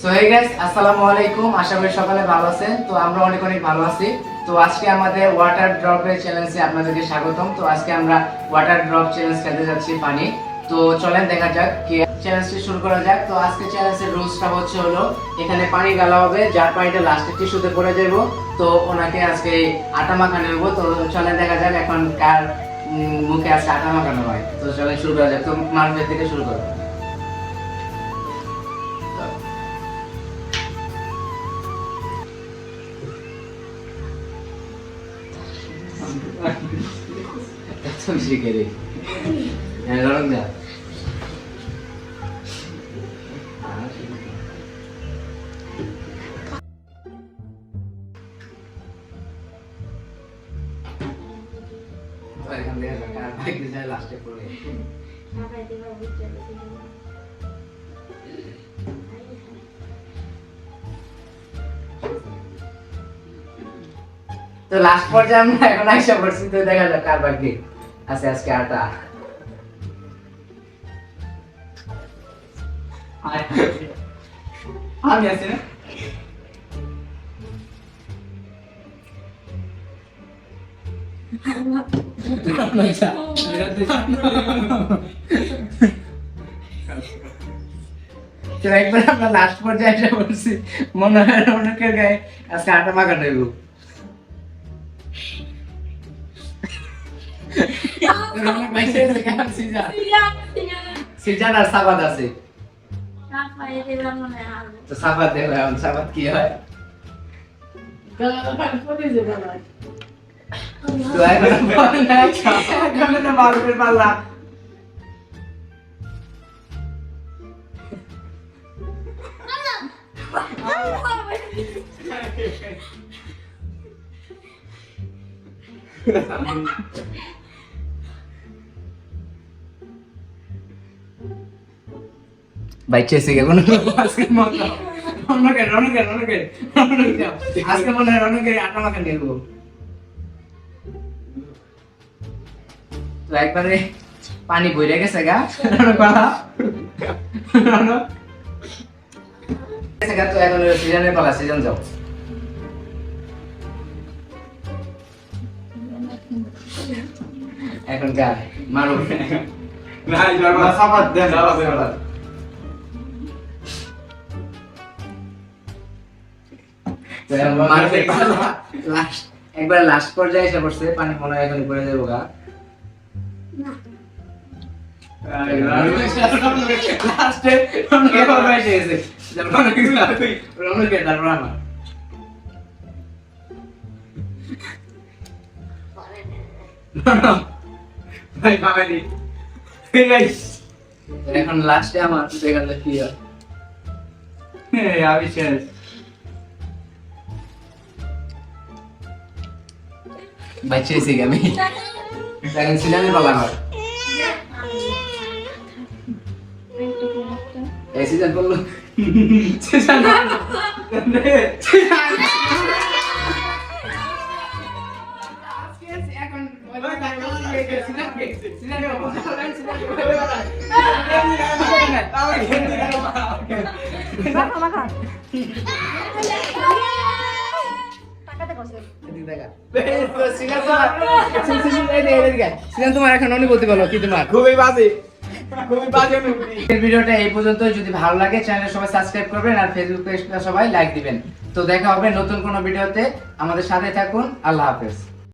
So hey guys, আসসালামু আলাইকুম। আশা করি সকালে ভালো আছেন। তো আমরা অনেক ভালো আছি। তো আজকে আমাদের ওয়াটার ড্রপের চ্যালেঞ্জে আপনাদেরকে স্বাগতম। তো আজকে আমরা ওয়াটার ড্রপ চ্যালেঞ্জ খেলতে যাচ্ছি পানি। তো চলেন দেখা যাক কি চ্যালেঞ্জটি শুরু করা যাক। তো আজকে চ্যালেঞ্জের রুলসটা হলো এখানে পানি গালা হবে, যার পানিটা লাস্টে টিস্যুতে পড়ে যাবে তো ওনাকে আজকে আটা মাখানো হবে। তো চলেন দেখা যাক এখন কার মুখে আজকে আটা মাখানো হয়। তো চলেন শুরু করা যাক। তো মারফের থেকে শুরু করো। Esto sí querés. En la ronda. Ekan থেকে কার বাইকে যায় লাস্টে পড়ে। তো লাস্ট পর্যায়ে আমরা এখন আইসা পড়ছি। তো দেখা যাক কার ভাগ্যে আছে আজকে আটা। আমি আছি না তো একবার আমরা লাস্ট পর্যায়ে আইসা পড়ছি। মনে হয় অনেকের গায়ে আজকে আটা মাখানো হইব। সিজান আর সাবাত আছে। তো সাবাত দেখো এখন সাবাত কি হয়। তো এখন তো মারবে পাল্লা। বাইচে এসে গেল আজকে মনে আজকে মনে হয় রনকে আটা মাখা নিয়ে যাবো। তো একবারে পানি বইরে গেছে গা তো এখন সিজনের পালা, সিজন যাও। এখন গা মারো না সাবাত দেন সাবাত। একবার লাস্ট পর্যায়ে এসে পড়ছে, পানি মনে হয় এখন পড়ে যাবো গা। এখন লাস্টে আমার দেখালে কি হয়। আমি শেষ। বাইচে এসে আমি এখন সিজনে পালা আমার এই সিজন বললো সিজন তোমার এখন অনুভূতি বলো কি তোমার? খুবই বাজে ভিডিওটা এই পর্যন্ত। যদি ভালো লাগে চ্যানেল সবাই সাবস্ক্রাইব করবেন আর ফেসবুক পেজটা সবাই লাইক দিবেন। তো দেখা হবে নতুন কোনো ভিডিওতে। আমাদের সাথে থাকুন। আল্লাহ হাফেজ।